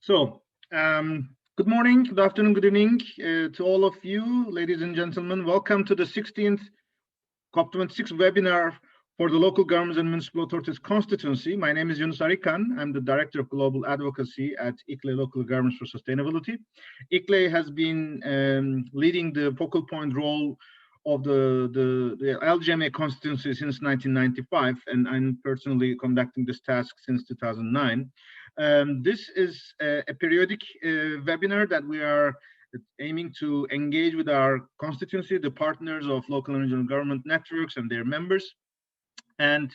So, good morning, good afternoon, good evening to all of you, ladies and gentlemen. Welcome to the 16th COP26 webinar for the Local Governments and Municipal Authorities Constituency. My name is Yunus Arikan. I'm the Director of Global Advocacy at ICLE Local Governments for Sustainability. ICLE has been leading the focal point role of the LGMA constituency since 1995, and I'm personally conducting this task since 2009. This is a periodic webinar that we are aiming to engage with our constituency, the partners of local and regional government networks and their members. And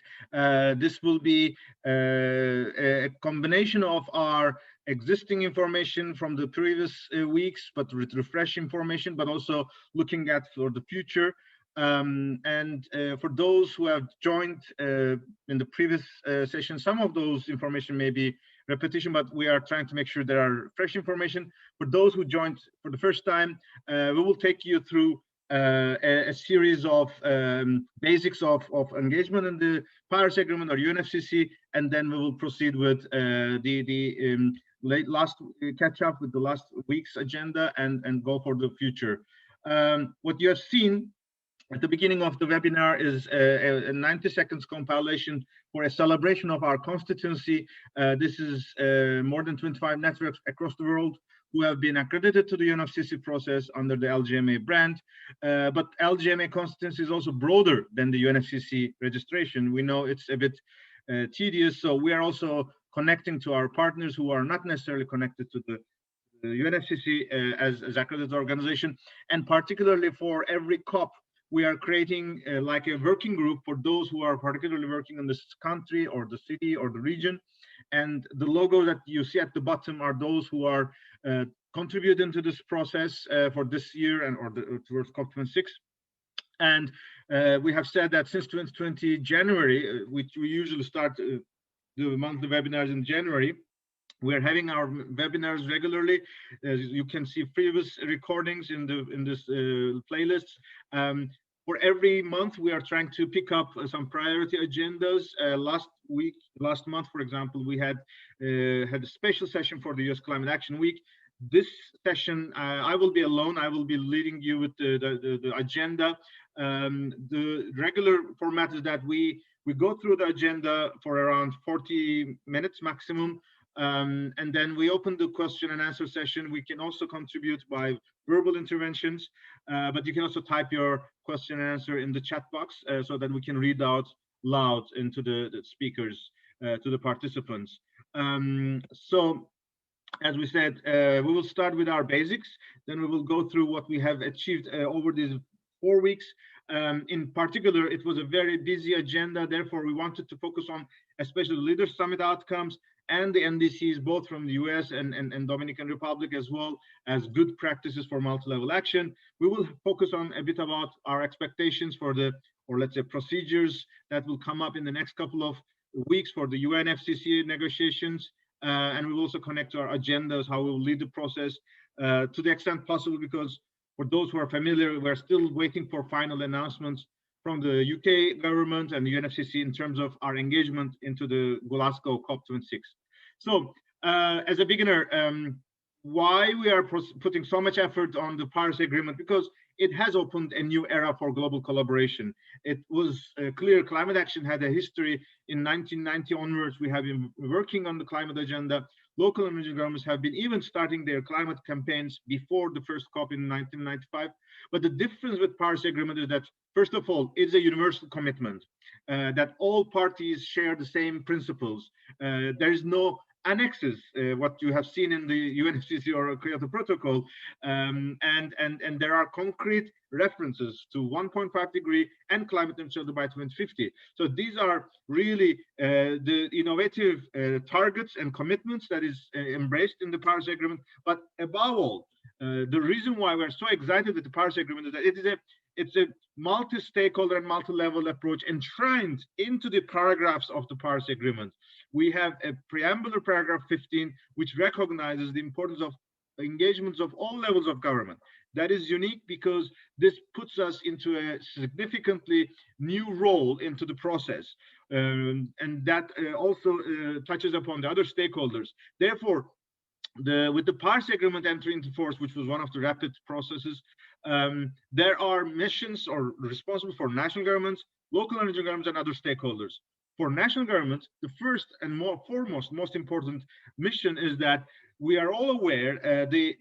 this will be a combination of our existing information from the previous weeks, but with refresh information, but also looking at for the future. For those who have joined in the previous session, some of those information may be repetition, but we are trying to make sure there are fresh information. For those who joined for the first time, we will take you through a series of basics of engagement in the Paris Agreement or UNFCCC, and then we will proceed with the last catch up with the last week's agenda and go for the future. What you have seen at the beginning of the webinar is a 90 seconds compilation for a celebration of our constituency. This is more than 25 networks across the world who have been accredited to the UNFCCC process under the LGMA brand. But LGMA constituency is also broader than the UNFCCC registration. We know it's a bit tedious, so we are also connecting to our partners who are not necessarily connected to the UNFCCC as accredited organization. And particularly for every COP, we are creating like a working group for those who are particularly working in this country or the city or the region. And the logo that you see at the bottom are those who are contributing to this process for this year and towards COP26. And we have said that since 2020 January, which we usually start the monthly webinars in January, we are having our webinars regularly. As you can see previous recordings in this playlist. For every month, we are trying to pick up some priority agendas. Last month, for example, we had a special session for the U.S. Climate Action Week. This session, I will be alone. I will be leading you with the agenda. The regular format is that we go through the agenda for around 40 minutes maximum. And then we open the question and answer session. We can also contribute by verbal interventions, but you can also type your question and answer in the chat box so that we can read out loud into the speakers, to the participants. So, as we said, we will start with our basics, then we will go through what we have achieved over these 4 weeks. In particular, it was a very busy agenda, therefore we wanted to focus on especially the Leaders Summit outcomes and the NDCs, both from the US and Dominican Republic, as well as good practices for multi-level action. We will focus on a bit about our expectations for or let's say procedures that will come up in the next couple of weeks for the UNFCCC negotiations. And we will also connect to our agendas, how we will lead the process to the extent possible, because for those who are familiar, we're still waiting for final announcements from the UK government and the UNFCCC in terms of our engagement into the Glasgow COP26. So as a beginner, why we are putting so much effort on the Paris Agreement? Because it has opened a new era for global collaboration. It was clear climate action had a history. In 1990 onwards, we have been working on the climate agenda. Local and regional governments have been even starting their climate campaigns before the first COP in 1995. But the difference with Paris Agreement is that, first of all, it's a universal commitment that all parties share the same principles. There is no annexes, what you have seen in the UNFCCC or Kyoto Protocol, and there are concrete references to 1.5 degree and climate neutrality by 2050. So these are really the innovative targets and commitments that is embraced in the Paris Agreement. But above all, the reason why we're so excited with the Paris Agreement is that it's a multi-stakeholder and multi-level approach enshrined into the paragraphs of the Paris Agreement. We have a preambular paragraph 15, which recognizes the importance of engagements of all levels of government. That is unique because this puts us into a significantly new role into the process. And that also touches upon the other stakeholders. Therefore, with the Paris Agreement entry into force, which was one of the rapid processes, there are missions or responsible for national governments, local and regional governments, and other stakeholders. For national governments, the first and most important mission is that we are all aware the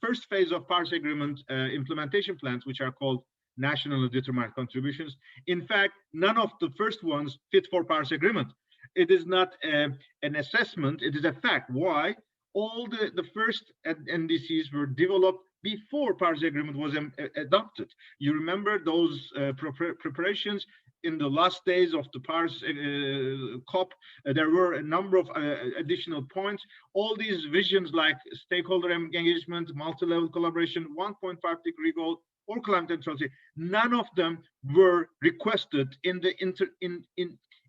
first phase of Paris Agreement implementation plans, which are called nationally determined contributions. In fact, none of the first ones fit for Paris Agreement. It is not an assessment, it is a fact. Why? All the first NDCs were developed before Paris Agreement was adopted. You remember those preparations in the last days of the Paris COP. There were a number of additional points. All these visions like stakeholder engagement, multi-level collaboration, 1.5-degree goal, or climate neutrality, none of them were requested in the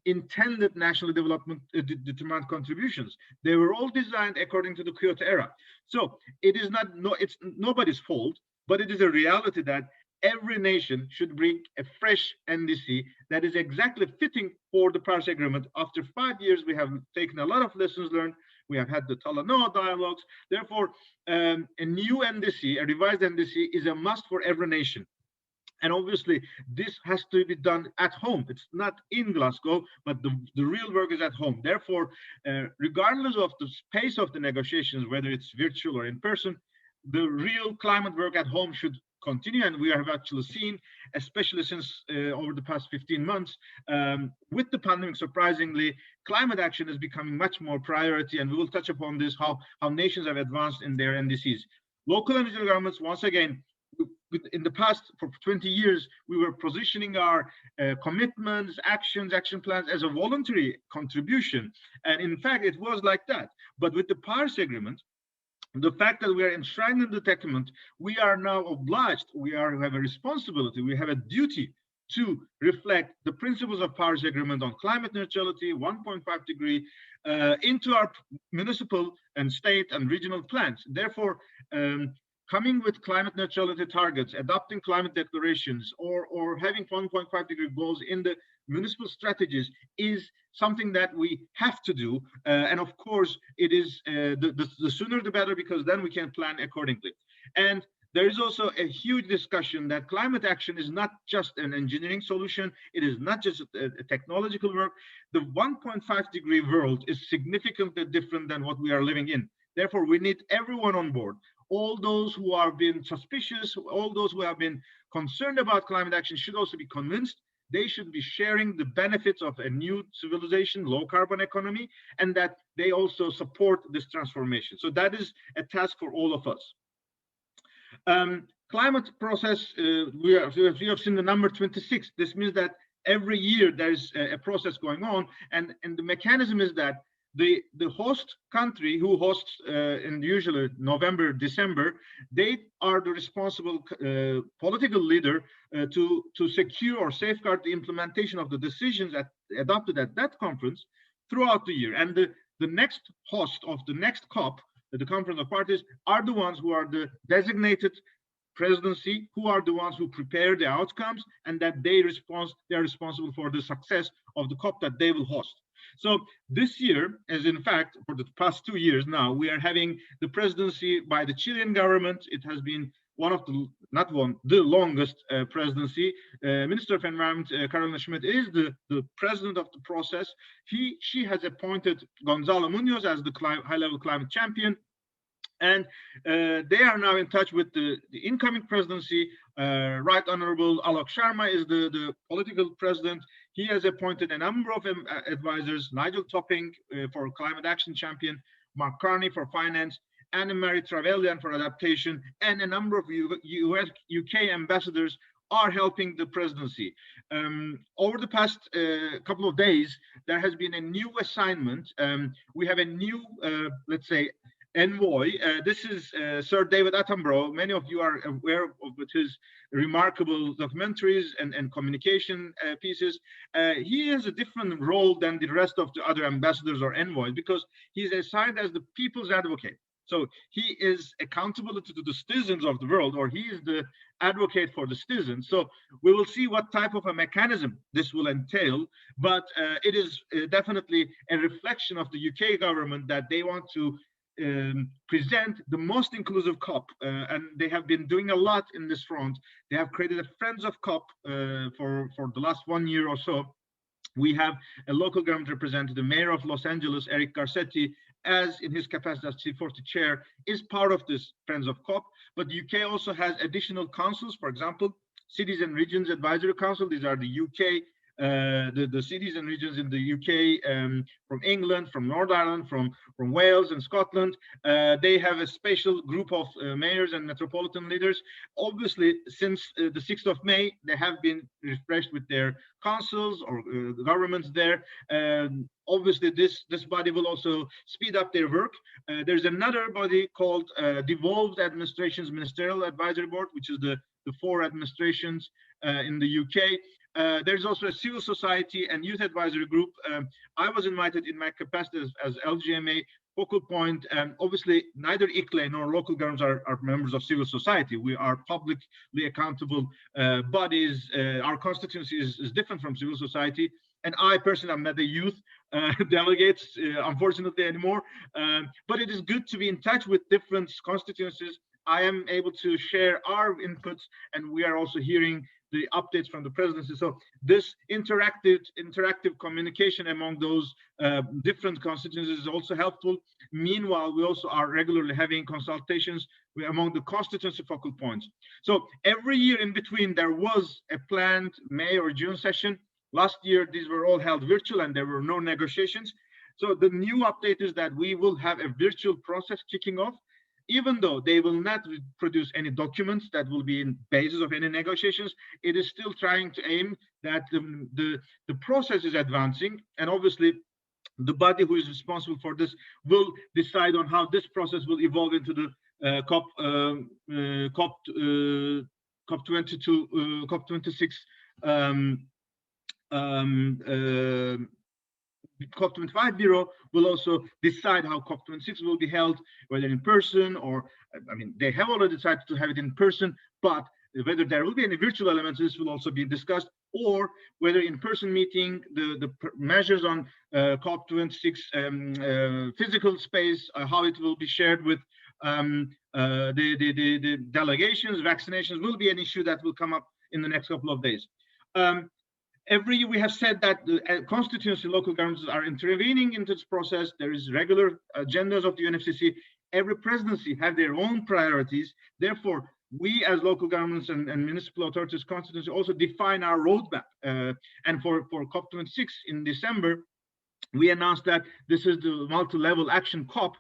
intended national development determined contributions. They were all designed according to the Kyoto era. So it is it's nobody's fault, but it is a reality that every nation should bring a fresh NDC that is exactly fitting for the Paris Agreement. After 5 years, we have taken a lot of lessons learned. We have had the Talanoa dialogues. Therefore, a new NDC, a revised NDC, is a must for every nation. And obviously, this has to be done at home. It's not in Glasgow, but the real work is at home. Therefore, regardless of the pace of the negotiations, whether it's virtual or in person, the real climate work at home should continue. And we have actually seen, especially since over the past 15 months, with the pandemic, surprisingly, climate action is becoming much more priority. And we will touch upon this, how nations have advanced in their NDCs. Local and regional governments, once again, in the past, for 20 years, we were positioning our commitments, action plans as a voluntary contribution. And in fact, it was like that. But with the Paris Agreement, the fact that we are enshrined in the document, we are now obliged, we have a responsibility, we have a duty to reflect the principles of Paris Agreement on climate neutrality, 1.5-degree, into our municipal and state and regional plans. Therefore, coming with climate neutrality targets, adopting climate declarations, or having 1.5-degree goals in the municipal strategies is something that we have to do. And of course, it is the sooner the better, because then we can plan accordingly. And there is also a huge discussion that climate action is not just an engineering solution. It is not just a technological work. The 1.5-degree world is significantly different than what we are living in. Therefore, we need everyone on board. All those who have been suspicious, all those who have been concerned about climate action should also be convinced. They should be sharing the benefits of a new civilization, low carbon economy, and that they also support this transformation. So that is a task for all of us. Climate process, we have seen the number 26. This means that every year there's a process going on, and the mechanism is that the host country who hosts in usually November, December, they are the responsible political leader to secure or safeguard the implementation of the decisions adopted at that conference throughout the year. And the next host of the next COP, the Conference of Parties, are the ones who are the designated presidency, who are the ones who prepare the outcomes, and that they are responsible for the success of the COP that they will host. So this year, as in fact, for the past 2 years now, we are having the presidency by the Chilean government. It has been the longest presidency. Minister of Environment, Carolina Schmidt, is the president of the process. She has appointed Gonzalo Munoz as the high-level climate champion. And they are now in touch with the incoming presidency. Right Honorable Alok Sharma is the political president. He has appointed a number of advisors: Nigel Topping for climate action champion, Mark Carney for finance, Anne-Marie Trevelyan for adaptation, and a number of UK ambassadors are helping the presidency. Over the past couple of days, there has been a new assignment. We have a new, let's say, envoy. This is Sir David Attenborough. Many of you are aware of his remarkable documentaries and communication pieces. He has a different role than the rest of the other ambassadors or envoys, because he's assigned as the people's advocate. So he is accountable to the citizens of the world, or he is the advocate for the citizens. So we will see what type of a mechanism this will entail, but it is definitely a reflection of the UK government that they want to present the most inclusive COP, and they have been doing a lot in this front. They have created a Friends of COP for the last 1 year or so. We have a local government representative, the mayor of Los Angeles, Eric Garcetti, as in his capacity as C40 chair, is part of this Friends of COP. But the UK also has additional councils, for example, Cities and Regions Advisory Council. These are the UK, the cities and regions in the UK, from England, from Northern Ireland, from Wales and Scotland. They have a special group of mayors and metropolitan leaders. Obviously, since the 6th of May, they have been refreshed with their councils or governments there. Obviously, this body will also speed up their work. There's another body called Devolved Administrations Ministerial Advisory Board, which is the 4 administrations in the UK. There's also a civil society and youth advisory group. I was invited in my capacity as LGMA focal point. Obviously, neither ICLE nor local governments are members of civil society. We are publicly accountable bodies. Our constituency is different from civil society. And I personally am not a youth delegate, unfortunately, anymore. But it is good to be in touch with different constituencies. I am able to share our inputs, and we are also hearing the updates from the presidency. So this interactive communication among those different constituencies is also helpful. Meanwhile, we also are regularly having consultations among the constituency focal points. So every year in between, there was a planned May or June session. Last year, these were all held virtual and there were no negotiations. So the new update is that we will have a virtual process kicking off, even though they will not produce any documents that will be in basis of any negotiations. It is still trying to aim that the process is advancing, and obviously the body who is responsible for this will decide on how this process will evolve into the COP22, COP26 COP25 Bureau will also decide how COP26 will be held, whether in person or, I mean, they have already decided to have it in person, but whether there will be any virtual elements, this will also be discussed, or whether in-person meeting, the measures on COP26 physical space, how it will be shared with the delegations, vaccinations will be an issue that will come up in the next couple of days. Every year we have said that the constituency local governments are intervening into this process. There is regular agendas of the UNFCCC. Every presidency have their own priorities. Therefore, we as local governments and municipal authorities constituency also define our roadmap. And for COP26 in December, we announced that this is the multi-level action COP.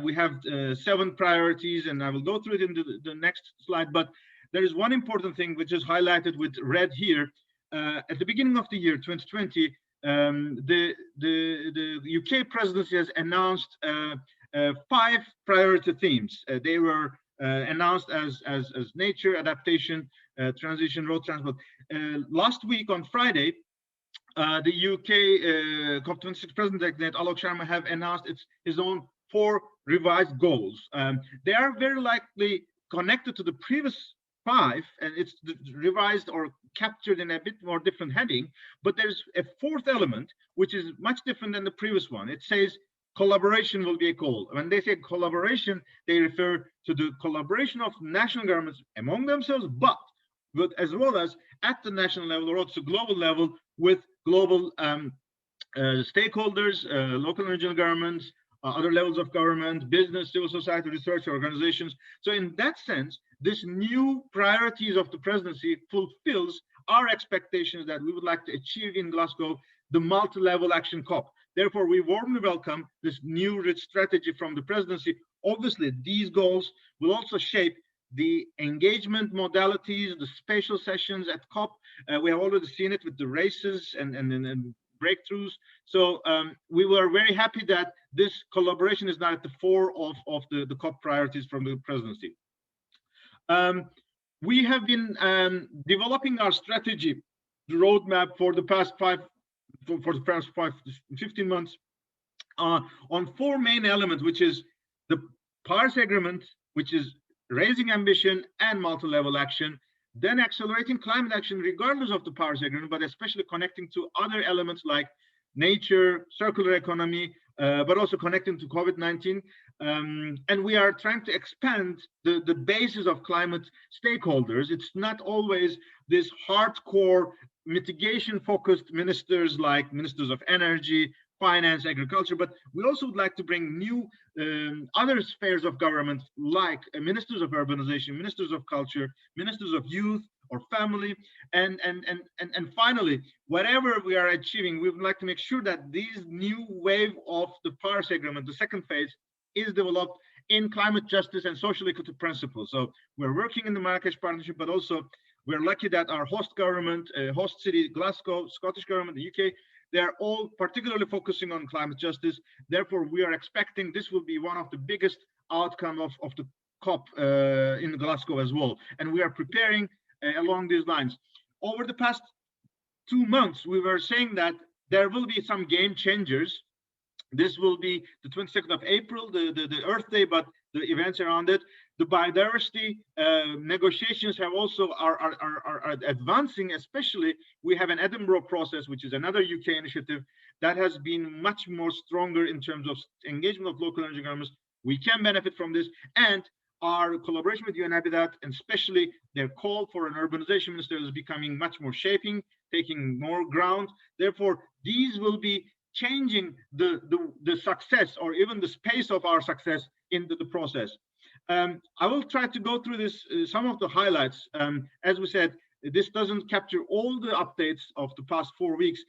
We have 7 priorities, and I will go through it in the next slide. But there is one important thing which is highlighted with red here. At the beginning of the year 2020, the UK presidency has announced 5 priority themes. They were announced as nature, adaptation, transition, road transport. Last week on Friday, the UK COP26 president Alok Sharma have announced his own 4 revised goals. They are very likely connected to the previous 5, and it's revised or captured in a bit more different heading, but there's a 4th element which is much different than the previous one. It says collaboration will be a goal. When they say collaboration, they refer to the collaboration of national governments among themselves, but as well as at the national level or also global level with global stakeholders, local and regional governments, other levels of government, business, civil society, research organizations. So in that sense, this new priorities of the presidency fulfills our expectations that we would like to achieve in Glasgow, the multi-level action COP. Therefore, we warmly welcome this new rich strategy from the presidency. Obviously, these goals will also shape the engagement modalities, the special sessions at COP. We have already seen it with the races and breakthroughs. So we were very happy that this collaboration is now at the fore of the COP priorities from the presidency. We have been developing our strategy, the roadmap for the past 15 months on 4 main elements, which is the Paris Agreement, which is raising ambition and multi-level action, then accelerating climate action regardless of the Paris Agreement, but especially connecting to other elements like nature, circular economy, but also connecting to COVID-19. And we are trying to expand the basis of climate stakeholders. It's not always this hardcore mitigation-focused ministers like ministers of energy, finance, agriculture, but we also would like to bring new other spheres of government like ministers of urbanization, ministers of culture, ministers of youth or family, and finally, whatever we are achieving, we would like to make sure that this new wave of the Paris Agreement, the second phase, is developed in climate justice and social equity principles. So we're working in the Marrakesh Partnership, but also we're lucky that our host government, host city, Glasgow, Scottish government, the UK, they're all particularly focusing on climate justice. Therefore, we are expecting this will be one of the biggest outcome of the COP in Glasgow as well. And we are preparing along these lines. Over the past 2 months, we were saying that there will be some game changers. This will be the 22nd of April, the Earth Day, but the events around it. The biodiversity negotiations have also are advancing. Especially, we have an Edinburgh process, which is another UK initiative that has been much more stronger in terms of engagement of local energy governments. We can benefit from this, and our collaboration with UN Habitat, and especially their call for an urbanization minister, is becoming much more shaping, taking more ground. Therefore, these will be changing the success or even the space of our success into the process. I will try to go through this, some of the highlights. As we said, this doesn't capture all the updates of the past 4 weeks.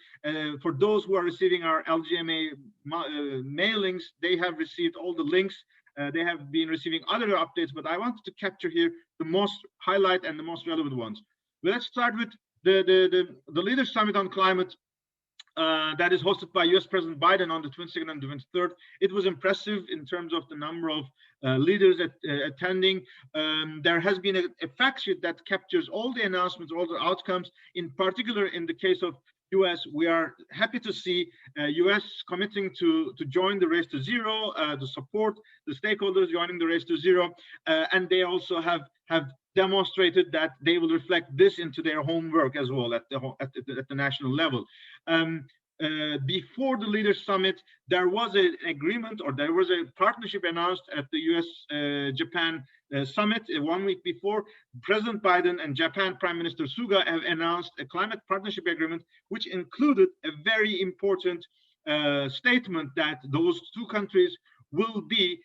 For those who are receiving our LGMA mailings, they have received all the links. They have been receiving other updates, but I wanted to capture here the most highlight and the most relevant ones. Let's start with the Leaders Summit on Climate that is hosted by US President Biden on the 22nd and 23rd. It was impressive in terms of the number of leaders attending. There has been a fact sheet that captures all the announcements, all the outcomes. In particular, in the case of US, we are happy to see US committing to join the race to zero, to support the stakeholders joining the race to zero, and they also have demonstrated that they will reflect this into their homework as well at the national level. Before the Leaders Summit, there was an agreement, or there was a partnership announced at the US-Japan summit 1 week before. President Biden and Japan Prime Minister Suga have announced a climate partnership agreement, which included a very important statement that those two countries will be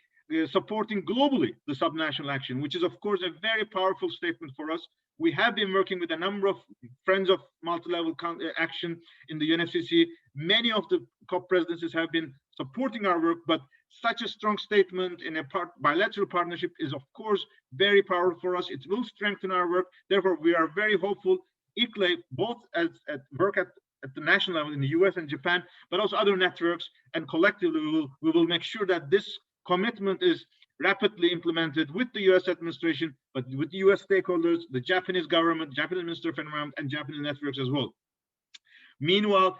supporting globally the subnational action, which is, of course, a very powerful statement for us. We have been working with a number of friends of multi-level action in the UNFCCC. Many of the COP presidencies have been supporting our work, but such a strong statement in a bilateral partnership is, of course, very powerful for us. It will strengthen our work. Therefore, we are very hopeful, ICLE, both at work at the national level in the US and Japan, but also other networks, and collectively we will make sure that this commitment is rapidly implemented with the US administration, but with the US stakeholders, the Japanese government, Japanese Minister of Environment, and Japanese networks as well. Meanwhile,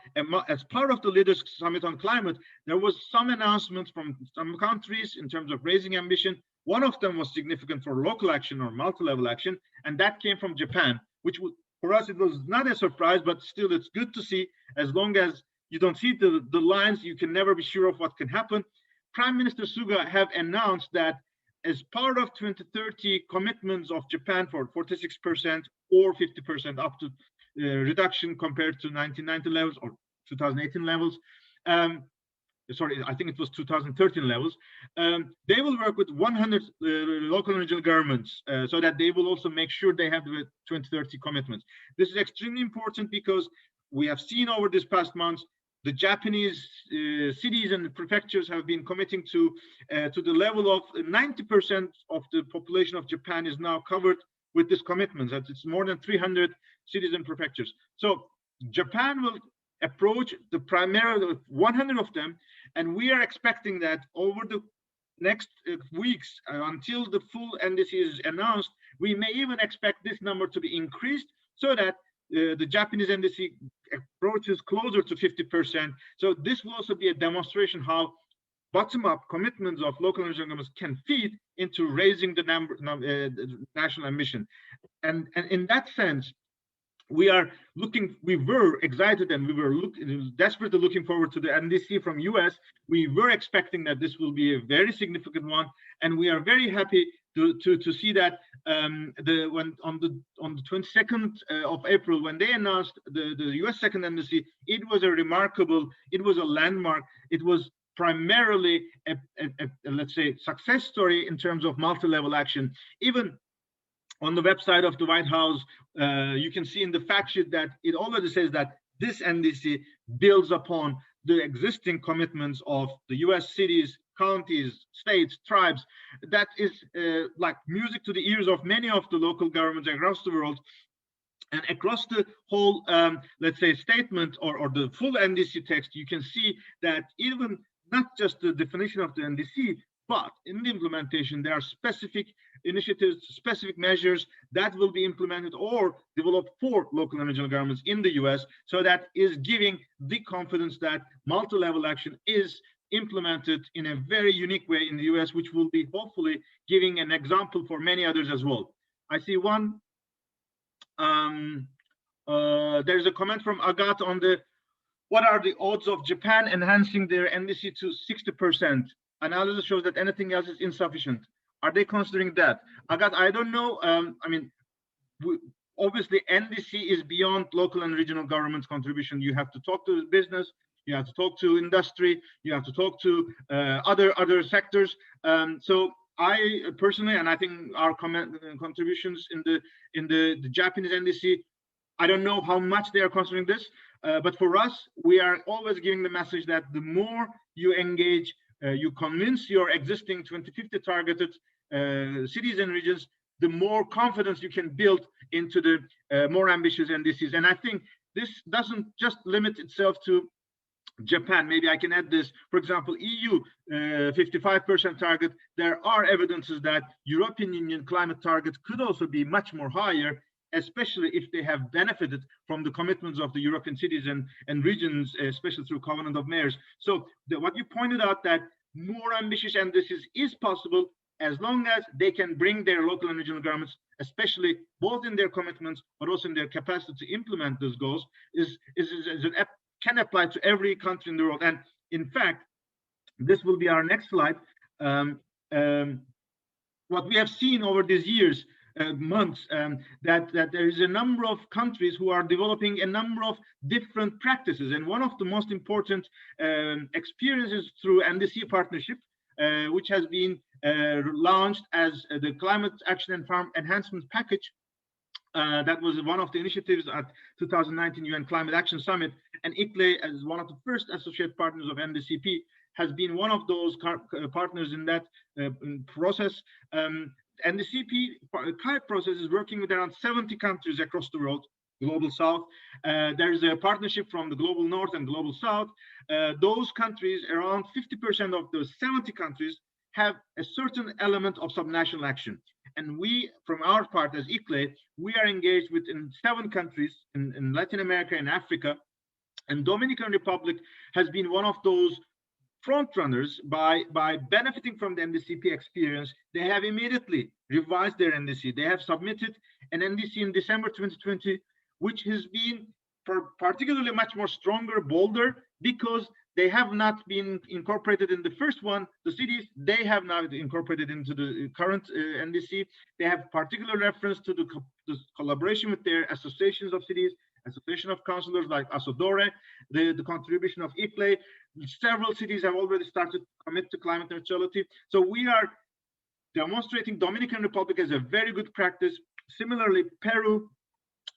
as part of the Leaders Summit on Climate, there was some announcements from some countries in terms of raising ambition. One of them was significant for local action or multi-level action, and that came from Japan, which for us, it was not a surprise, but still it's good to see. As long as you don't see the lines, you can never be sure of what can happen. Prime Minister Suga have announced that as part of 2030 commitments of Japan for 46% or 50% up to reduction compared to 1990 levels or 2018 levels. Sorry, I think it was 2013 levels. They will work with 100 local and regional governments so that they will also make sure they have the 2030 commitments. This is extremely important because we have seen over this past months the Japanese cities and prefectures have been committing to the level of 90% of the population of Japan is now covered with this commitment. That it's more than 300 cities and prefectures. So Japan will approach the primarily 100 of them, and we are expecting that over the next weeks until the full NDC is announced, we may even expect this number to be increased so that the Japanese NDC approaches closer to 50%. So this will also be a demonstration how bottom-up commitments of local and regional governments can feed into raising the national ambition. And in that sense, we were excited, and we were desperately looking forward to the NDC from US. We were expecting that this will be a very significant one, and we are very happy to see that when on the 22nd of April, when they announced the US second NDC, it was a remarkable, it was a landmark, it was primarily a let's say success story in terms of multi-level action. Even on the website of the White House, you can see in the fact sheet that it already says that this NDC builds upon the existing commitments of the US cities, counties, states, tribes. That is like music to the ears of many of the local governments across the world. And across the whole, let's say, statement or the full NDC text, you can see that even not just the definition of the NDC, but in the implementation, there are specific initiatives, specific measures that will be implemented or developed for local and regional governments in the US. So that is giving the confidence that multi-level action is implemented in a very unique way in the US, which will be hopefully giving an example for many others as well. I see one. There's a comment from Agat on the, what are the odds of Japan enhancing their NDC to 60%? Analysis shows that anything else is insufficient. Are they considering that? Agat, I don't know. I mean, obviously NDC is beyond local and regional government's contribution. You have to talk to business, you have to talk to industry, you have to talk to other sectors. So I personally, and I think our contributions in the Japanese NDC, I don't know how much they are considering this, but for us, we are always giving the message that the more you engage, you convince your existing 2050 targeted cities and regions, the more confidence you can build into the more ambitious NDCs. And I think this doesn't just limit itself to Japan. Maybe I can add this. For example, EU 55% target. There are evidences that European Union climate targets could also be much more higher, especially if they have benefited from the commitments of the European cities and regions, especially through Covenant of Mayors. So what you pointed out, that more ambitious NDCs is possible as long as they can bring their local and regional governments, especially both in their commitments, but also in their capacity to implement those goals, can apply to every country in the world. And in fact, this will be our next slide. What we have seen over these years, months, that there is a number of countries who are developing a number of different practices. And one of the most important experiences through NDC partnership, which has been launched as the Climate Action and Farm Enhancement Package. That was one of the initiatives at 2019 UN Climate Action Summit, and ICLE, as one of the first associate partners of NDCP, has been one of those partners in that process. NDCP process is working with around 70 countries across the world, Global South. There is a partnership from the Global North and Global South. Those countries, around 50% of those 70 countries, have a certain element of subnational action. And we, from our part as ICLE, we are engaged in 7 countries in Latin America and Africa. And Dominican Republic has been one of those front runners by benefiting from the NDCP experience. They have immediately revised their NDC. They have submitted an NDC in December 2020, which has been particularly much more stronger, bolder, because they have not been incorporated in the first one. The cities, they have now incorporated into the current NDC. They have particular reference to the collaboration with their associations of cities, association of councillors like ASODORE, the contribution of ICLE. Several cities have already started to commit to climate neutrality. So we are demonstrating Dominican Republic as a very good practice. Similarly, Peru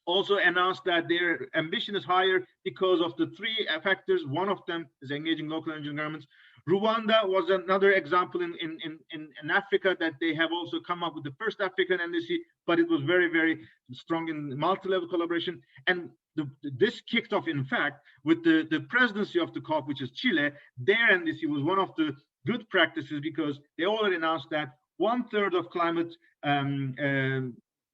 also announced that their ambition is higher because of the 3 factors. One of them is engaging local and regional governments. Rwanda was another example in Africa, that they have also come up with the first African NDC, but it was very, very strong in multi-level collaboration. And this kicked off, in fact, with the presidency of the COP, which is Chile. Their NDC was one of the good practices because they already announced that 1/3 of climate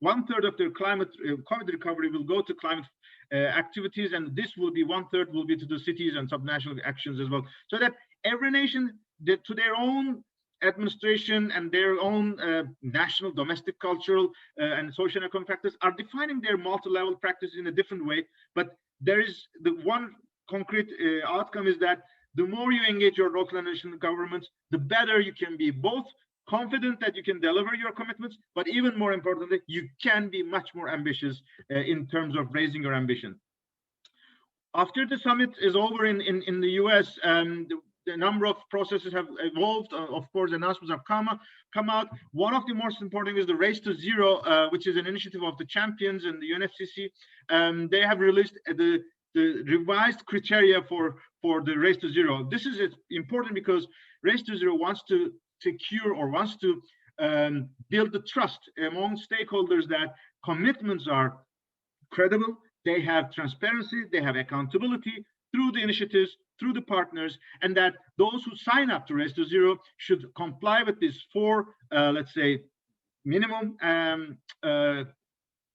1/3 of their climate COVID recovery will go to climate activities, and this will be 1/3 will be to the cities and subnational actions as well. So that every nation, to their own administration and their own national, domestic, cultural, and social economic factors are defining their multi-level practice in a different way. But there is the one concrete outcome is that the more you engage your local and national governments, the better you can be, both confident that you can deliver your commitments, but even more importantly, you can be much more ambitious in terms of raising your ambition. After the summit is over in the US, the number of processes have evolved. Of course, announcements have come out. One of the most important is the Race to Zero, which is an initiative of the champions and the UNFCCC. They have released the revised criteria for the Race to Zero. This is important because Race to Zero wants to secure or wants to build the trust among stakeholders that commitments are credible, they have transparency, they have accountability through the initiatives, through the partners, and that those who sign up to Race to Zero should comply with these four, let's say, minimum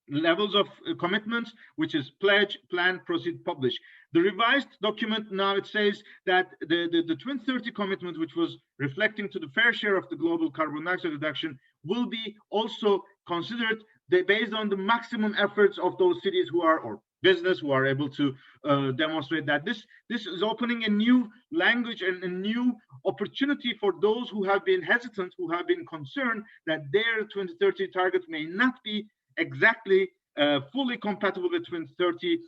levels of commitments, which is pledge, plan, proceed, publish. The revised document now, it says that the 2030 commitment, which was reflecting to the fair share of the global carbon dioxide reduction, will be also considered based on the maximum efforts of those cities who are, or business who are able to demonstrate that. This is opening a new language and a new opportunity for those who have been hesitant, who have been concerned that their 2030 target may not be exactly fully compatible with 2030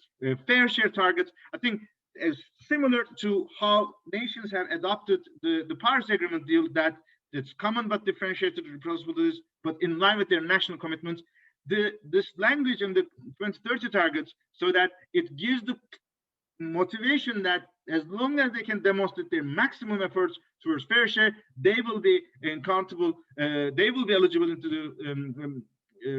fair share targets. I think is similar to how nations have adopted the Paris Agreement deal, that it's common but differentiated responsibilities, but in line with their national commitments. This language in the 2030 targets, so that it gives the motivation that as long as they can demonstrate their maximum efforts towards fair share, they will be accountable, they will be eligible into the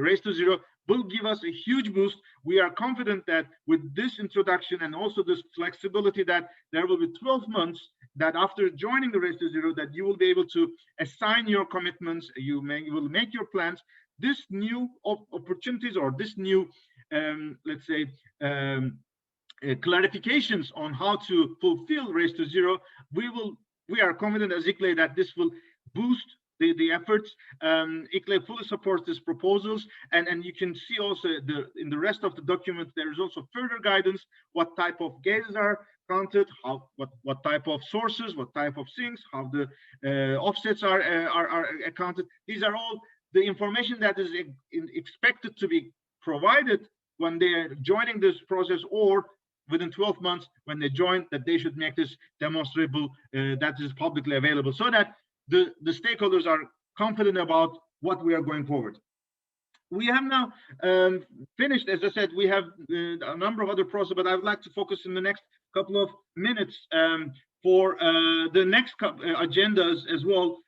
Race to Zero, will give us a huge boost. We are confident that with this introduction and also this flexibility, that there will be 12 months that after joining the Race to Zero, that you will be able to assign your commitments, you will make your plans. This new opportunities, or this new, let's say, clarifications on how to fulfill Race to Zero, we are confident as ICLEI that this will boost the efforts. ICLEI fully supports these proposals, and you can see also in the rest of the document there is also further guidance what type of gases are counted, what type of sources, what type of sinks, how the offsets are accounted. These are all the information that is expected to be provided when they are joining this process, or within 12 months when they join, that they should make this demonstrable, that is publicly available, so that the stakeholders are confident about what we are going forward. We have now finished, as I said, we have a number of other processes, but I would like to focus in the next couple of minutes for the next agendas as well.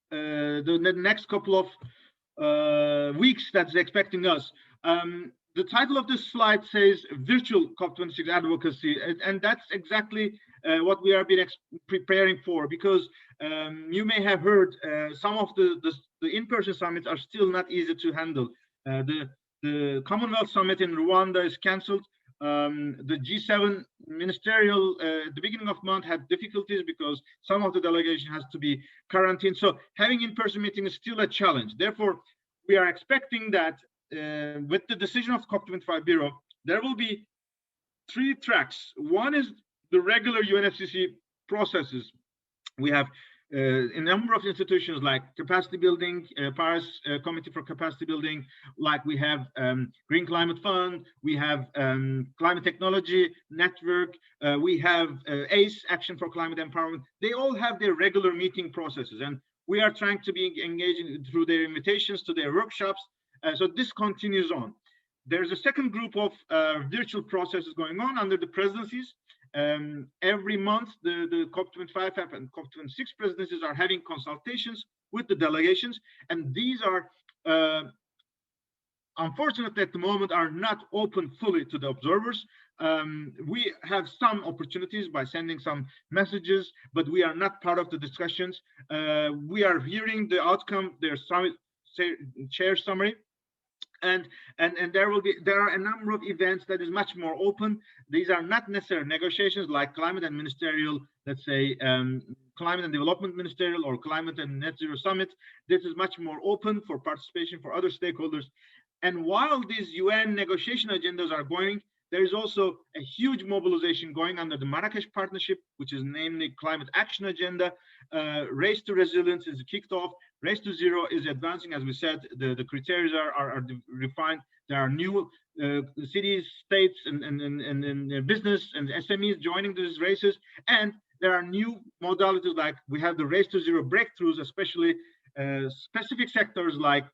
The next couple of weeks that's expecting us. The title of this slide says Virtual COP26 Advocacy, and that's exactly what we have been preparing for, because you may have heard some of the in-person summits are still not easy to handle. The Commonwealth Summit in Rwanda is cancelled. The G7 ministerial at the beginning of the month had difficulties because some of the delegation has to be quarantined. So having in-person meeting is still a challenge. Therefore, we are expecting that with the decision of COP25 Bureau, there will be 3 tracks. One is the regular UNFCCC processes. We have a number of institutions like capacity building, Paris Committee for Capacity Building, like we have Green Climate Fund, we have Climate Technology Network, we have ACE, Action for Climate Empowerment. They all have their regular meeting processes, and we are trying to be engaging through their invitations to their workshops. So this continues on. There's a second group of virtual processes going on under the presidencies. Every month, the COP25 and COP26 presidencies are having consultations with the delegations, and these are, unfortunately, at the moment, are not open fully to the observers. We have some opportunities by sending some messages, but we are not part of the discussions. We are hearing the outcome, their summit chair summary, and there are a number of events that is much more open. These are not necessarily negotiations like climate and ministerial, let's say, climate and development ministerial or climate and net zero summit. This is much more open for participation for other stakeholders. And while these UN negotiation agendas are going, there is also a huge mobilization going under the Marrakesh Partnership, which is namely Climate Action Agenda. Race to Resilience is kicked off. Race to Zero is advancing. As we said, the criteria are refined. There are new cities, states, and business and SMEs joining these races. And there are new modalities, like we have the Race to Zero breakthroughs, especially specific sectors like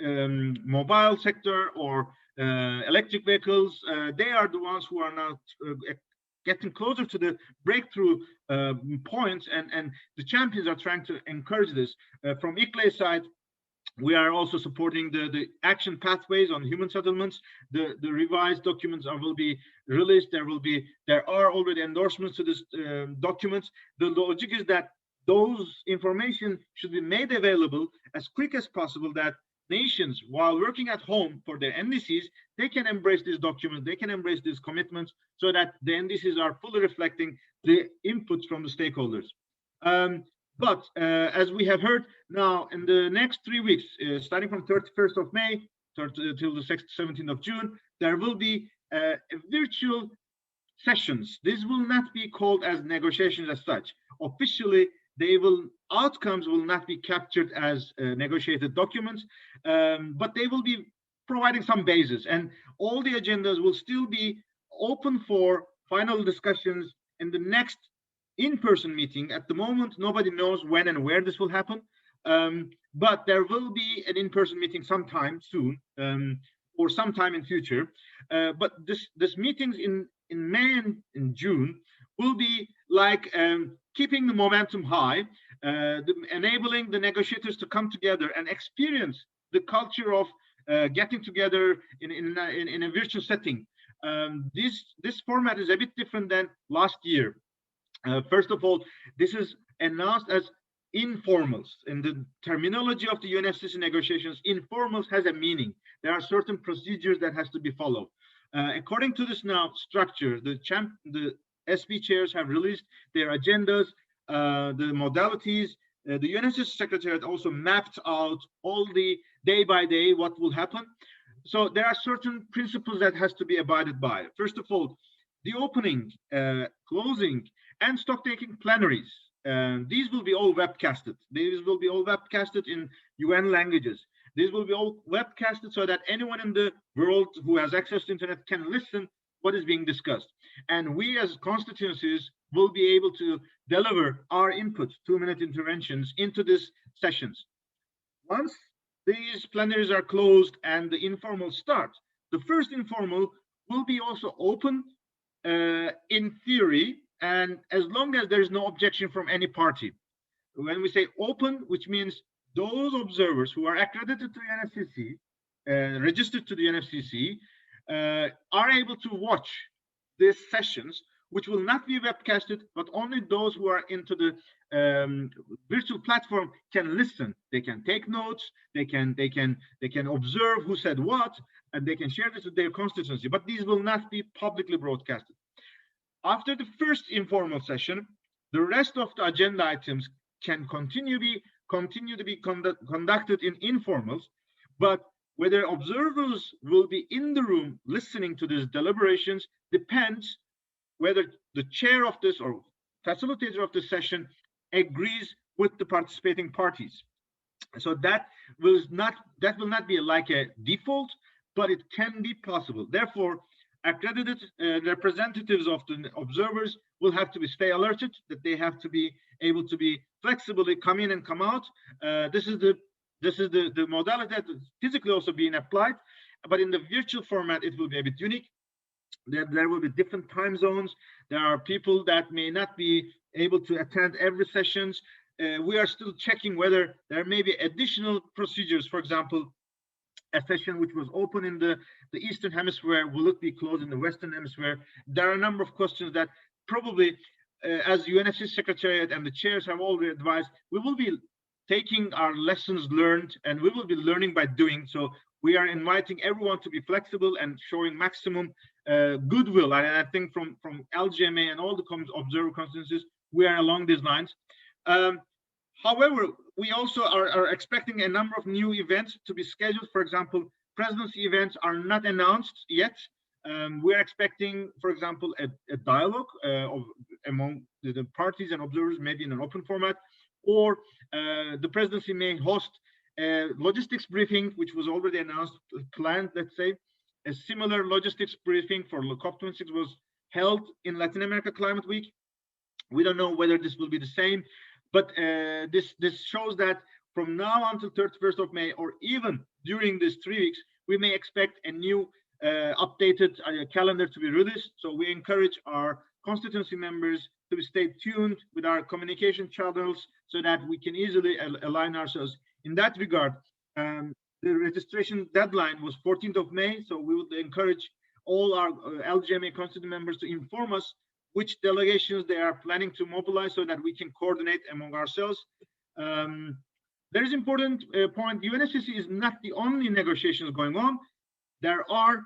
mobile sector or electric vehicles. They are the ones who are now getting closer to the breakthrough points, and the champions are trying to encourage this. From ICLEI's side, we are also supporting the action pathways on human settlements. The revised documents will be released. There are already endorsements to this documents. The logic is that those information should be made available as quick as possible, that nations, while working at home for their NDCs, they can embrace these documents, they can embrace these commitments, so that the NDCs are fully reflecting the inputs from the stakeholders. But as we have heard now, in the next 3 weeks, starting from 31st of May till the 17th of June, there will be virtual sessions. This will not be called as negotiations as such. Officially, outcomes will not be captured as negotiated documents, but they will be providing some basis, and all the agendas will still be open for final discussions in the next in-person meeting. At the moment, nobody knows when and where this will happen, but there will be an in-person meeting sometime soon, or sometime in future. But this meetings in May and in June will be like keeping the momentum high, enabling the negotiators to come together and experience the culture of getting together in a virtual setting. This format is a bit different than last year. First of all, this is announced as informals. In the terminology of the UNFCCC negotiations, informals has a meaning. There are certain procedures that has to be followed. According to this now structure, the SB chairs have released their agendas, the modalities. The UNFCCC Secretariat also mapped out all the day by day what will happen. So there are certain principles that has to be abided by. First of all, the opening, closing, and stock-taking plenaries. These will be all webcasted. These will be all webcasted in UN languages. These will be all webcasted so that anyone in the world who has access to internet can listen what is being discussed. And we as constituencies will be able to deliver our input, 2-minute interventions into these sessions. Once these plenaries are closed and the informal start, the first informal will be also open in theory, and as long as there is no objection from any party. When we say open, which means those observers who are accredited to the UNFCCC, registered to the UNFCCC, are able to watch these sessions, which will not be webcasted, but only those who are into the virtual platform can listen. They can take notes, they can observe who said what, and they can share this with their constituency, but these will not be publicly broadcasted. After the first informal session, the rest of the agenda items can continue to be conducted in informals, but whether observers will be in the room listening to these deliberations depends whether the chair of this or facilitator of this session agrees with the participating parties. So that will not be like a default, but it can be possible. Therefore, accredited representatives of the observers will have to stay alerted, that they have to be able to be flexibly come in and come out. This is the modality that is physically also being applied, but in the virtual format, it will be a bit unique. There will be different time zones. There are people that may not be able to attend every sessions. We are still checking whether there may be additional procedures. For example, a session which was open in the Eastern Hemisphere, will it be closed in the Western Hemisphere? There are a number of questions that probably, as UNFCCC Secretariat and the chairs have already advised, we will be taking our lessons learned, and we will be learning by doing. So we are inviting everyone to be flexible and showing maximum goodwill. And I think from LGMA and all the observer constituencies, we are along these lines. However, we also are expecting a number of new events to be scheduled. For example, presidency events are not announced yet. We're expecting, for example, a dialogue among the parties and observers, maybe in an open format, or the presidency may host a logistics briefing, which was already announced, planned, let's say. A similar logistics briefing for COP26 was held in Latin America Climate Week. We don't know whether this will be the same, but this shows that from now until 31st of May, or even during these 3 weeks, we may expect a new updated calendar to be released. So we encourage our constituency members to stay tuned with our communication channels so that we can easily align ourselves. In that regard, the registration deadline was 14th of May, so we would encourage all our LGMA constituency members to inform us which delegations they are planning to mobilize so that we can coordinate among ourselves. There is important point. UNFCCC is not the only negotiations going on. There are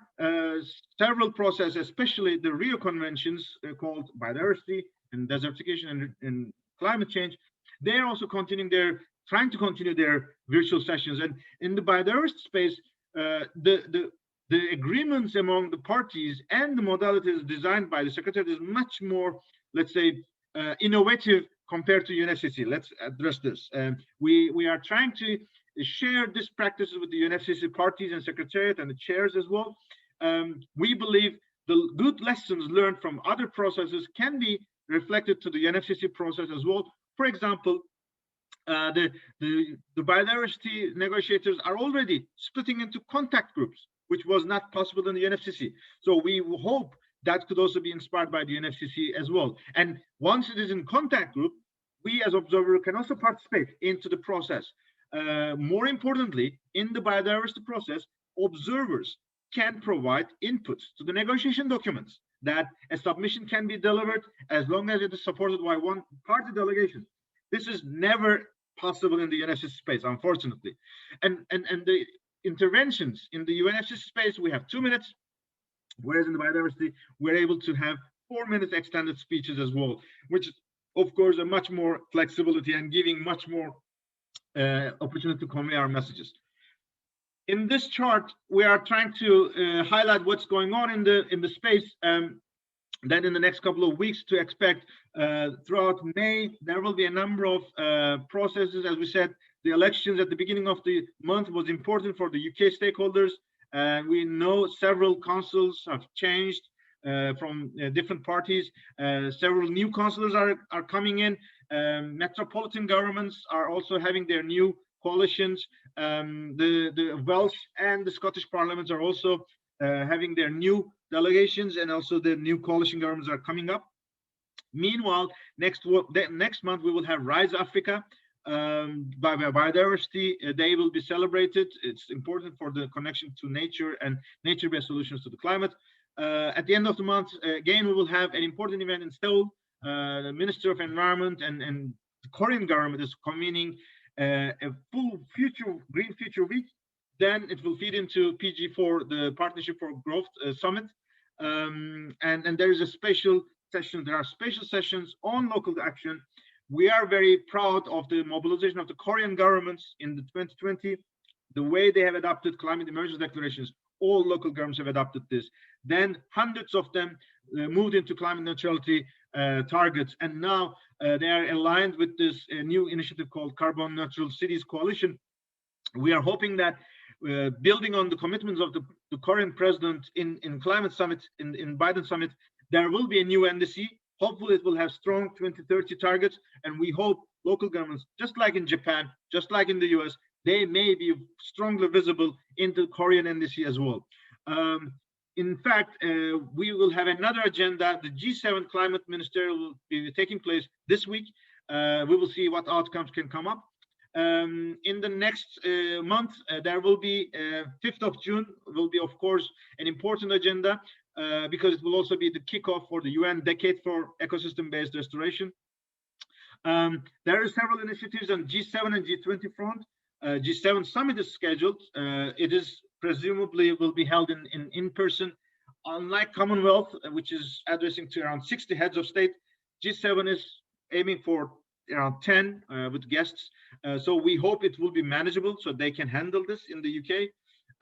several processes, especially the Rio Conventions called biodiversity and desertification and climate change. They're also trying to continue their virtual sessions. And in the biodiversity space, the agreements among the parties and the modalities designed by the Secretariat is much more, let's say, innovative compared to UNFCCC. Let's address this. We are trying to share these practices with the UNFCCC parties and Secretariat and the chairs as well. We believe the good lessons learned from other processes can be reflected to the UNFCCC process as well. For example, the biodiversity negotiators are already splitting into contact groups, which was not possible in the UNFCCC. So we hope that could also be inspired by the UNFCCC as well. And once it is in contact group, we as observers can also participate into the process. More importantly, in the biodiversity process, observers can provide inputs to the negotiation documents that a submission can be delivered as long as it is supported by one party delegation. This is never possible in the UNFCCC space, unfortunately. And the interventions in the UNFCCC space, we have 2 minutes, whereas in the biodiversity, we're able to have 4 minutes extended speeches as well, which of course are much more flexibility and giving much more opportunity to convey our messages. In this chart, we are trying to highlight what's going on in the space. Then in the next couple of weeks to expect throughout May, there will be a number of processes. As we said, the elections at the beginning of the month was important for the UK stakeholders. We know several councils have changed from different parties. Several new councillors are coming in. Metropolitan governments are also having their new coalitions. The Welsh and the Scottish parliaments are also having their new delegations, and also the new coalition governments are coming up. Meanwhile, next month we will have Rise Africa. Biodiversity Day will be celebrated. It's important for the connection to nature and nature-based solutions to the climate. At the end of the month, again, we will have an important event in Seoul. The Minister of Environment and the Korean government is convening a full Green Future Week. Then it will feed into PG4, the Partnership for Growth Summit. And there is a special session. There are special sessions on local action. We are very proud of the mobilization of the Korean governments in the 2020, the way they have adopted climate emergency declarations. All local governments have adopted this. Then hundreds of them moved into climate neutrality targets, and now they are aligned with this new initiative called Carbon Neutral Cities Coalition. We are hoping that building on the commitments of the Korean president in climate summit, in Biden summit, there will be a new NDC. Hopefully it will have strong 2030 targets, and we hope local governments, just like in Japan, just like in the US, they may be strongly visible in the Korean NDC as well. In fact, we will have another agenda. The G7 climate ministerial will be taking place this week. We will see what outcomes can come up. In the next month, there will be 5th of June will be, of course, an important agenda because it will also be the kickoff for the UN Decade for Ecosystem-Based Restoration. There are several initiatives on G7 and G20 front. G7 summit is scheduled. It is presumably will be held in person. Unlike Commonwealth, which is addressing to around 60 heads of state, G7 is aiming for around 10 with guests. So we hope it will be manageable so they can handle this in the UK.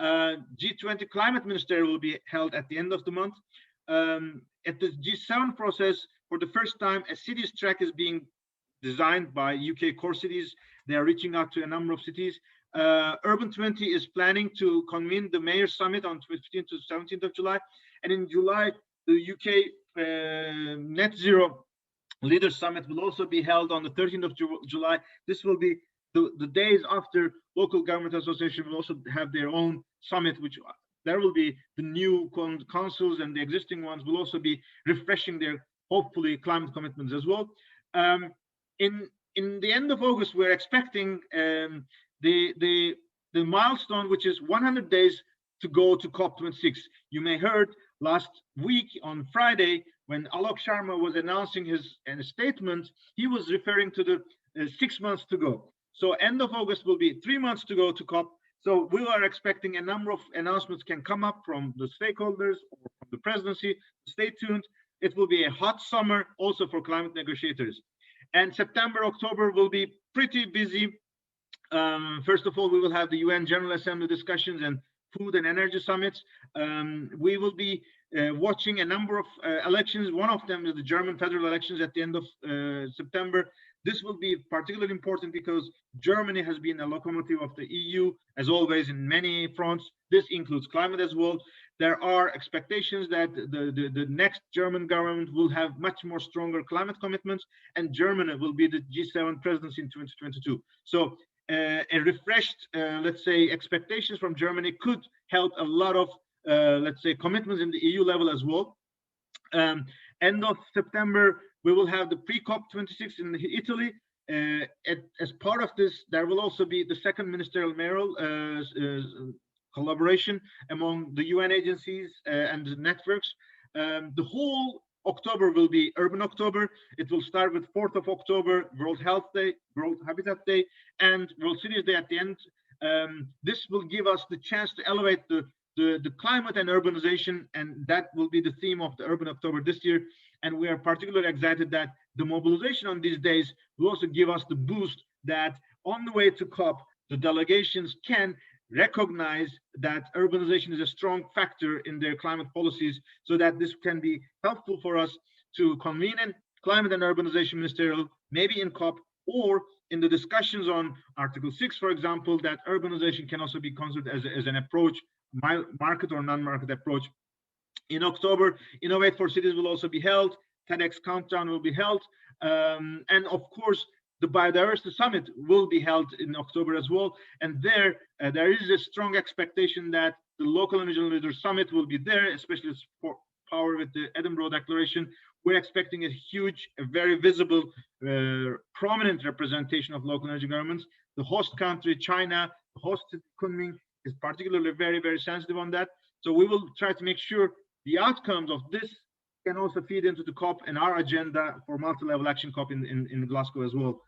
G20 climate minister will be held at the end of the month. At the G7 process, for the first time, a cities track is being designed by UK core cities. They are reaching out to a number of cities. Urban 20 is planning to convene the Mayor Summit on 15th to 17th of July. And in July, the UK Net Zero Leaders Summit will also be held on the 13th of July. This will be the days after local government association will also have their own summit, which there will be the new councils and the existing ones will also be refreshing their hopefully climate commitments as well. In the end of August, we're expecting the milestone, which is 100 days to go to COP26. You may heard last week on Friday when Alok Sharma was announcing his statement, he was referring to the 6 months to go. So end of August will be 3 months to go to COP. So we are expecting a number of announcements can come up from the stakeholders or from the presidency. Stay tuned. It will be a hot summer also for climate negotiators. And September, October will be pretty busy. First of all, we will have the UN General Assembly discussions and food and energy summits. We will be watching a number of elections. One of them is the German federal elections at the end of September. This will be particularly important because Germany has been a locomotive of the EU, as always, in many fronts. This includes climate as well. There are expectations that the next German government will have much more stronger climate commitments, and Germany will be the G7 presidency in 2022. So a refreshed, let's say, expectations from Germany could help a lot of, let's say, commitments in the EU level as well. End of September, we will have the pre-COP26 in Italy. As part of this, there will also be the second ministerial mayoral collaboration among the UN agencies and the networks. The whole October will be Urban October. It will start with 4th of October, World Health Day, World Habitat Day, and World Cities Day at the end. This will give us the chance to elevate the climate and urbanization, and that will be the theme of the Urban October this year. And we are particularly excited that the mobilization on these days will also give us the boost that on the way to COP, the delegations can recognize that urbanization is a strong factor in their climate policies, so that this can be helpful for us to convene a climate and urbanization ministerial, maybe in COP or in the discussions on Article 6, for example, that urbanization can also be considered as an approach, market or non-market approach. In October, Innovate for Cities will also be held. TEDx Countdown will be held. And of course, the Biodiversity Summit will be held in October as well. And there is a strong expectation that the Local and Regional Leaders Summit will be there, especially for power with the Edinburgh Declaration. We're expecting a huge, a very visible, prominent representation of local energy governments. The host country, China, the host Kunming, is particularly very, very sensitive on that. So we will try to make sure the outcomes of this can also feed into the COP and our agenda for multi-level action COP in Glasgow as well.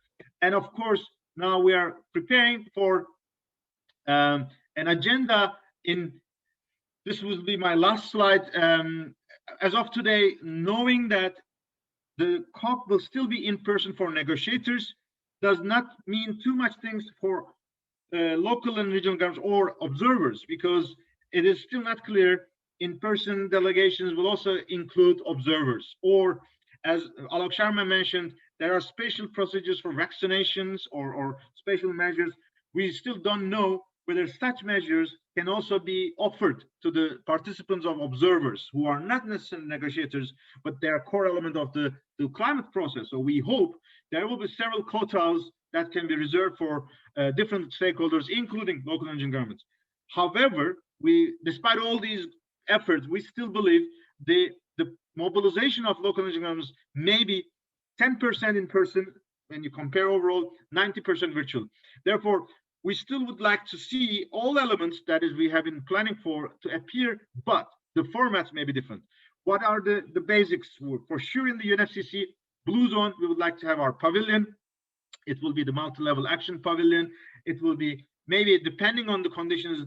And of course, now we are preparing for an agenda this will be my last slide. As of today, knowing that the COP will still be in person for negotiators does not mean too much things for local and regional governments or observers, because it is still not clear in-person delegations will also include observers, or as Alok Sharma mentioned, there are special procedures for vaccinations or special measures. We still don't know whether such measures can also be offered to the participants of observers who are not necessarily negotiators, but they are a core element of the climate process. So we hope there will be several quotas that can be reserved for different stakeholders, including local and regional governments. However, despite all these efforts, we still believe the mobilization of local and regional governments may be 10% in person when you compare overall, 90% virtual. Therefore, we still would like to see all elements that is we have been planning for to appear, but the formats may be different. What are the basics? For sure, in the UNFCCC, Blue zone, we would like to have our pavilion. It will be the multi-level action pavilion. It will be, maybe depending on the conditions,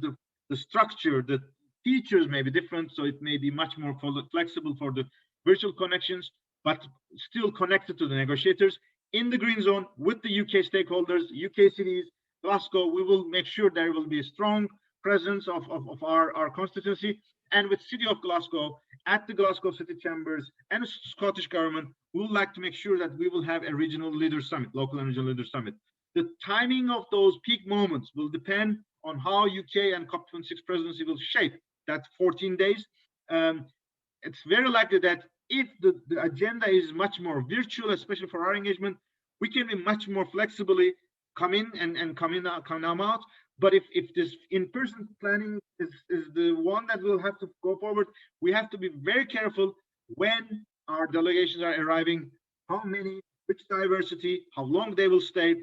the structure, the features may be different. So it may be much more flexible for the virtual connections, but still connected to the negotiators. In the green zone, with the UK stakeholders, UK cities, Glasgow, we will make sure there will be a strong presence of our constituency. And with City of Glasgow, at the Glasgow City Chambers and Scottish Government, we would like to make sure that we will have a regional leaders summit, local and regional leaders summit. The timing of those peak moments will depend on how UK and COP26 presidency will shape that 14 days. It's very likely that if the agenda is much more virtual, especially for our engagement, we can be much more flexibly come in and come out. But if this in-person planning is the one that will have to go forward, we have to be very careful when our delegations are arriving, how many, which diversity, how long they will stay,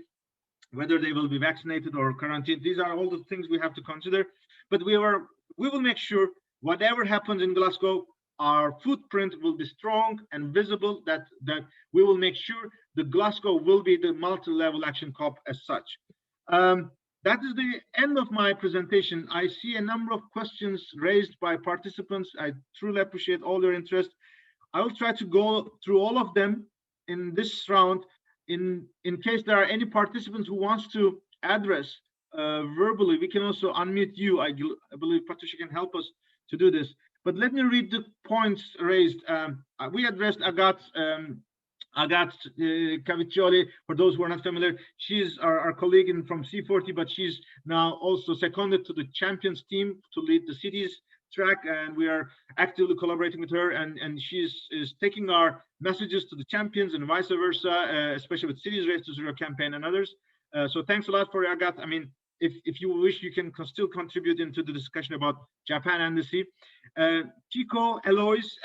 whether they will be vaccinated or quarantined. These are all the things we have to consider. But we will make sure whatever happens in Glasgow, our footprint will be strong and visible, that we will make sure the Glasgow will be the multi-level action COP as such. That is the end of my presentation. I see a number of questions raised by participants. I truly appreciate all their interest. I will try to go through all of them in this round. In case there are any participants who wants to address verbally, we can also unmute you. I believe Patricia can help us to do this. But let me read the points raised. We addressed Agathe Caviccioli. For those who are not familiar, she's our colleague from C40, but she's now also seconded to the champions team to lead the cities track, and we are actively collaborating with her, and she is taking our messages to the champions and vice versa, especially with Cities Race to Zero campaign and others. So thanks a lot for Agathe. I mean, if you wish, you can still contribute into the discussion about Japan and the sea. Chico, Eloise,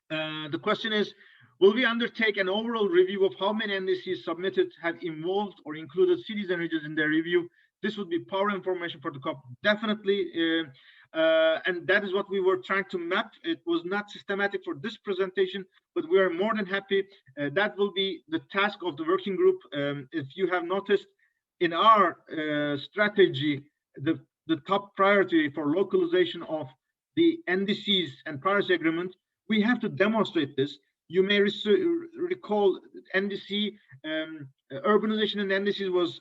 the question is, will we undertake an overall review of how many NDCs submitted have involved or included cities and regions in their review? This would be power information for the COP. Definitely, and that is what we were trying to map. It was not systematic for this presentation, but we are more than happy. That will be the task of the working group. If you have noticed, in our strategy, the top priority for localization of the NDCs and Paris Agreement, we have to demonstrate this. You may recall NDC, urbanization in the NDCs was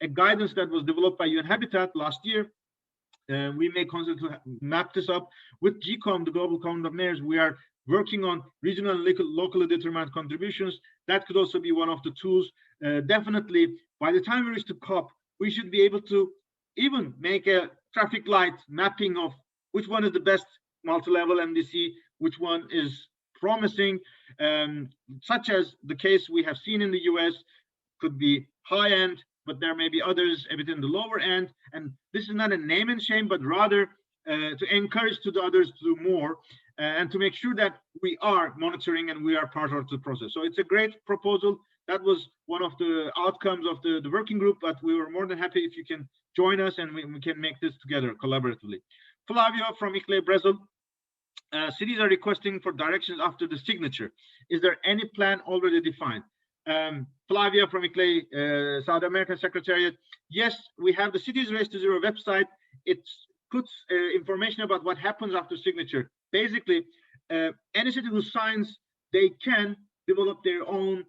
a guidance that was developed by UN Habitat last year. We may consider to map this up with GCOM, the Global Common of Mayors. We are working on regional and locally determined contributions. That could also be one of the tools. Definitely, by the time we reach the COP, we should be able to even make a traffic light mapping of which one is the best multi-level NDC, which one is promising, such as the case we have seen in the US, could be high-end, but there may be others a bit in the lower end. And this is not a name and shame, but rather to encourage to the others to do more and to make sure that we are monitoring and we are part of the process. So it's a great proposal. That was one of the outcomes of the working group, but we were more than happy if you can join us and we can make this together collaboratively. Flavio from ICLE Brazil. Cities are requesting for directions after the signature. Is there any plan already defined? Flavia from ICLE, South American Secretariat. Yes, we have the Cities Race to Zero website. It puts information about what happens after signature. Basically, any city who signs, they can develop their own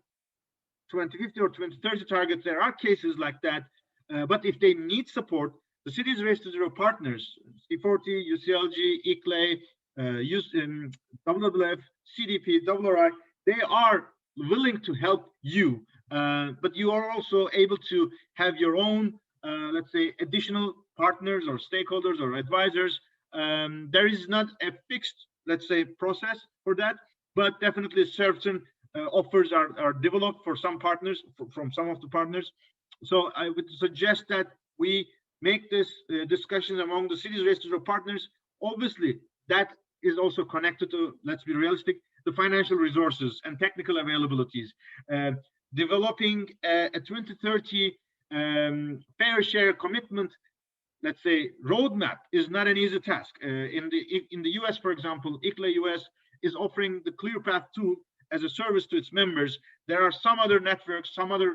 2050 or 2030 targets. There are cases like that, but if they need support, the Cities Race to Zero partners, C40, UCLG, ICLE, WWF, CDP, WRI, they are willing to help you, but you are also able to have your own, let's say, additional partners or stakeholders or advisors. There is not a fixed, let's say, process for that, but definitely certain offers are developed for some partners, from some of the partners. So I would suggest that we make this discussion among the Cities Race to Zero partners. Obviously, that is also connected to, let's be realistic, the financial resources and technical availabilities. Developing a 2030 fair share commitment, let's say, roadmap is not an easy task. In the US, for example, ICLE US is offering the Clear Path tool as a service to its members. There are some other networks, some other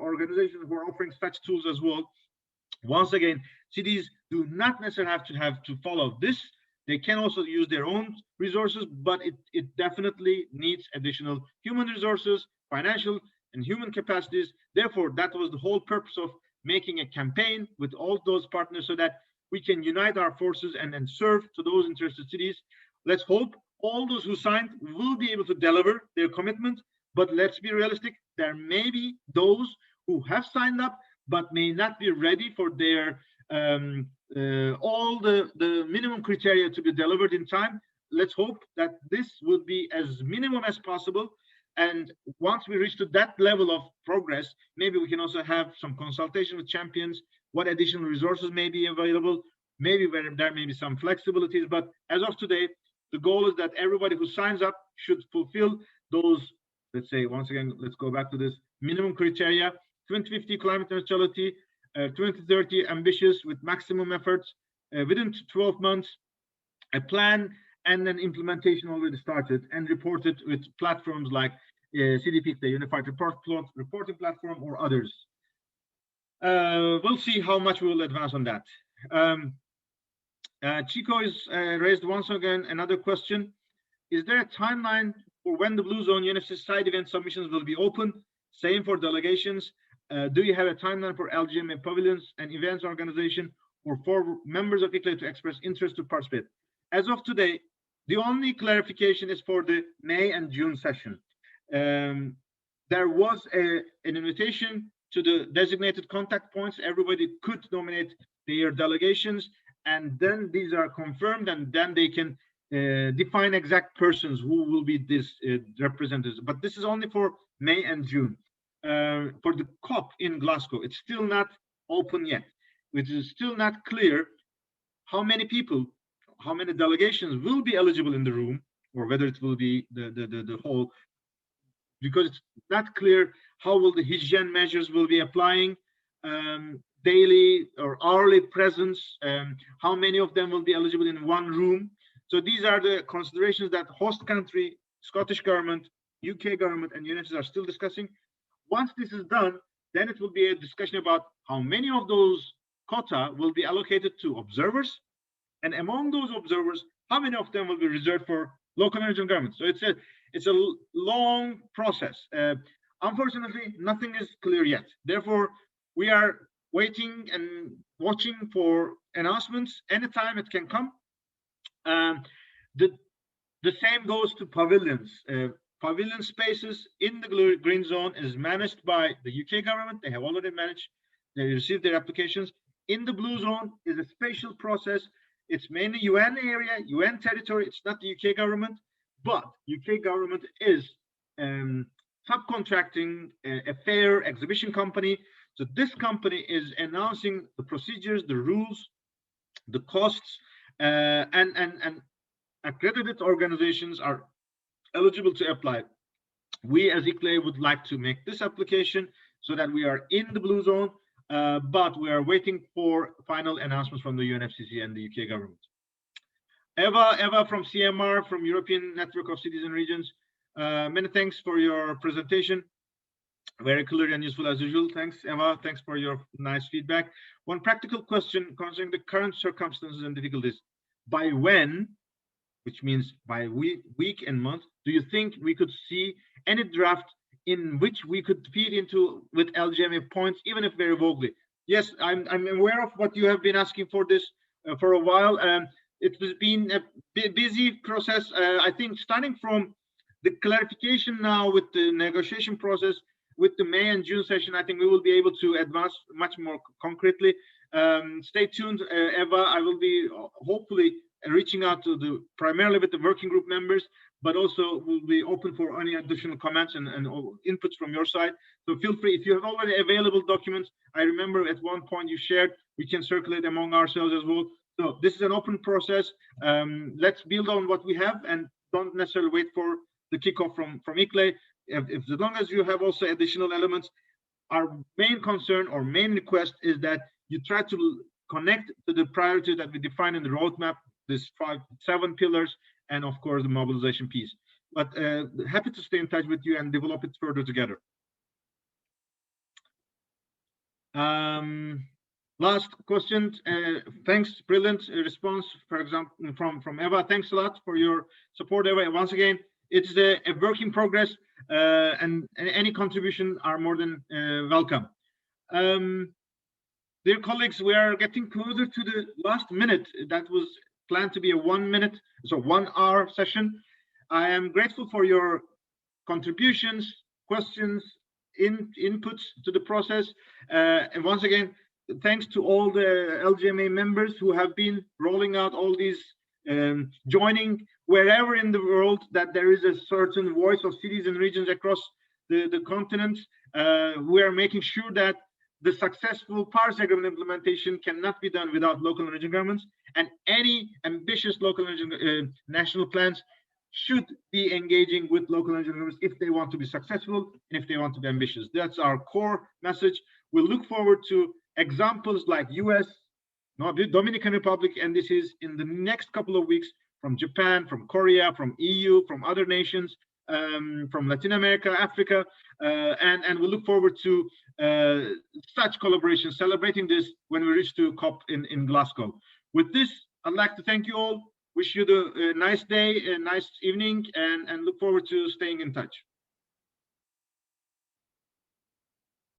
organizations who are offering such tools as well. Once again, cities do not necessarily have to follow this. They can also use their own resources, but it definitely needs additional human resources, financial and human capacities. Therefore, that was the whole purpose of making a campaign with all those partners so that we can unite our forces and serve to those interested cities. Let's hope all those who signed will be able to deliver their commitment, but let's be realistic. There may be those who have signed up but may not be ready for their all the minimum criteria to be delivered in time. Let's hope that this will be as minimum as possible. And once we reach to that level of progress, maybe we can also have some consultation with champions, what additional resources may be available, maybe where there may be some flexibilities. But as of today, the goal is that everybody who signs up should fulfill those, let's say, once again, let's go back to this minimum criteria: 2050 climate neutrality, 2030 ambitious with maximum efforts, within 12 months, a plan and then implementation already started and reported with platforms like CDP, the Unified Reporting Platform, or others. We'll see how much we will advance on that. Chico is raised once again another question. Is there a timeline for when the Blue Zone UNFCCC side event submissions will be open? Same for delegations. Do you have a timeline for LGMA pavilions and events organization or for members of ICLE to express interest to participate? As of today, the only clarification is for the May and June session. There was an invitation to the designated contact points. Everybody could nominate their delegations, and then these are confirmed, and then they can define exact persons who will be these representatives. But this is only for May and June. For the COP in Glasgow, it's still not open yet. It is still not clear how many people, how many delegations will be eligible in the room, or whether it will be the whole, because it's not clear how will the hygiene measures will be applying, daily or hourly presence, how many of them will be eligible in one room. So these are the considerations that host country, Scottish government, UK government, and UNFCCC are still discussing. Once this is done, then it will be a discussion about how many of those quota will be allocated to observers, and among those observers, how many of them will be reserved for local and regional governments. So it's a long process. Unfortunately, nothing is clear yet. Therefore, we are waiting and watching for announcements. Anytime it can come. The same goes to pavilions. Pavilion spaces in the green zone is managed by the UK government. They have already managed. They received their applications. In the blue zone is a special process. It's mainly UN area, UN territory. It's not the UK government, but UK government is subcontracting a fair exhibition company. So this company is announcing the procedures, the rules, the costs, and accredited organizations are eligible to apply. We as ICLE would like to make this application so that we are in the blue zone, but we are waiting for final announcements from the UNFCCC and the UK government. Eva from CMR, from European Network of Cities and Regions, many thanks for your presentation. Very clear and useful as usual. Thanks, Eva. Thanks for your nice feedback. One practical question concerning the current circumstances and difficulties. By when, which means by week and month, do you think we could see any draft in which we could feed into with LGMA points, even if very vaguely? Yes, I'm aware of what you have been asking for this for a while. It has been a busy process. I think starting from the clarification now with the negotiation process, with the May and June session, I think we will be able to advance much more concretely. Stay tuned, Eva. I will be hopefully reaching out to primarily with the working group members, but also will be open for any additional comments and inputs from your side. So feel free, if you have already available documents, I remember at one point you shared, we can circulate among ourselves as well. So this is an open process. Let's build on what we have and don't necessarily wait for the kickoff from ICLE. As long as you have also additional elements, our main concern or main request is that you try to connect to the priorities that we define in the roadmap, this 7 pillars, and of course the mobilization piece. but happy to stay in touch with you and develop it further together. Last question. Thanks, brilliant response. For example, from Eva. Thanks a lot for your support, Eva. Once again, it's a work in progress, and any contribution are more than welcome. Dear colleagues, we are getting closer to the last minute. That was planned to be a 1 hour session. I am grateful for your contributions, questions, inputs to the process. And once again, thanks to all the LGMA members who have been rolling out all these, joining wherever in the world that there is a certain voice of cities and regions across the continent. We are making sure that the successful Paris Agreement implementation cannot be done without local and regional governments, and any ambitious local and national plans should be engaging with local and regional governments if they want to be successful and if they want to be ambitious. That's our core message. We look forward to examples like US, Dominican Republic, and this is in the next couple of weeks from Japan, from Korea, from EU, from other nations, from Latin America, Africa, and we look forward to such collaboration, celebrating this when we reach to COP in Glasgow. With this, I'd like to thank you all. Wish you a nice day, a nice evening, and look forward to staying in touch.